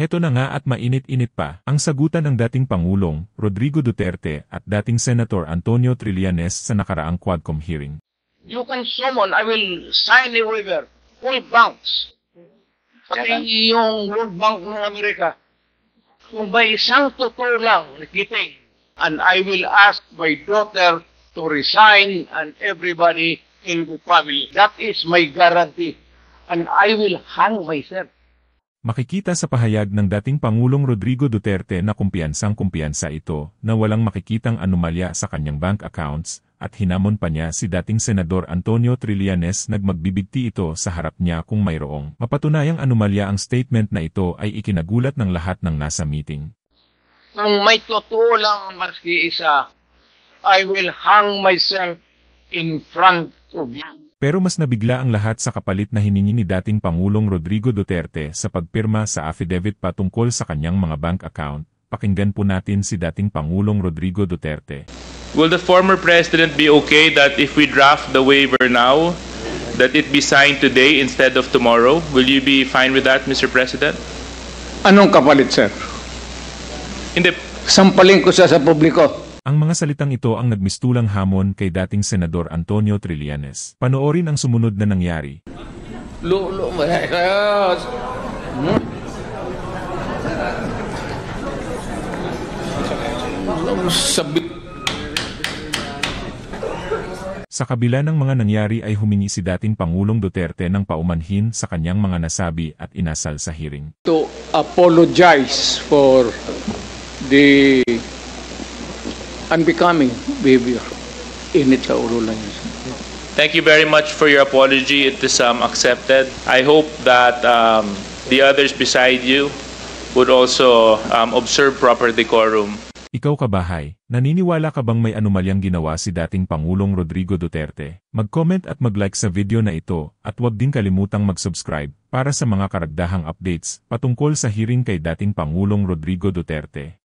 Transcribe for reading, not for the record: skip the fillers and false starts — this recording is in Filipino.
Heto na nga at mainit-init pa ang sagutan ng dating Pangulong Rodrigo Duterte at dating Senator Antonio Trillanes sa nakaraang Quadcom hearing. You can summon, I will sign a waiver, all banks. Pati yung World Bank ng Amerika. Kung ba isang totoo lang, nakiting, and I will ask my daughter to resign and everybody in the family. That is my guarantee. And I will hang myself. Makikita sa pahayag ng dating Pangulong Rodrigo Duterte na kumpiyansang-kumpiyansa ito na walang makikitang anomalya sa kanyang bank accounts at hinamon pa niya si dating Senador Antonio Trillanes nagmagbibigti ito sa harap niya kung mayroong mapatunayang anomalya ang statement na ito ay ikinagulat ng lahat ng nasa meeting. Kung may totoo lang maski isa, I will hang myself in front of you. Pero mas nabigla ang lahat sa kapalit na hiningi ni dating Pangulong Rodrigo Duterte sa pagpirma sa affidavit patungkol sa kanyang mga bank account. Pakinggan po natin si dating Pangulong Rodrigo Duterte. Will the former president be okay that if we draft the waiver now, that it be signed today instead of tomorrow? Will you be fine with that, Mr. President? Anong kapalit, sir? Hindi. Sampalin ko siya sa publiko. Ang mga salitang ito ang nagmistulang hamon kay dating Senador Antonio Trillanes. Panoorin ang sumunod na nangyari. Sa kabila ng mga nangyari ay humingi si dating Pangulong Duterte ng paumanhin sa kanyang mga nasabi at inasal sa hearing. To apologize for the unbecoming behavior. Init sa ulo lang yun. Thank you very much for your apology. It is accepted. I hope that the others beside you would also observe proper decorum. Ikaw kabahay, naniniwala ka bang may anomalyang ginawa si dating Pangulong Rodrigo Duterte? Mag-comment at mag-like sa video na ito at huwag din kalimutang mag-subscribe para sa mga karagdahang updates patungkol sa hearing kay dating Pangulong Rodrigo Duterte.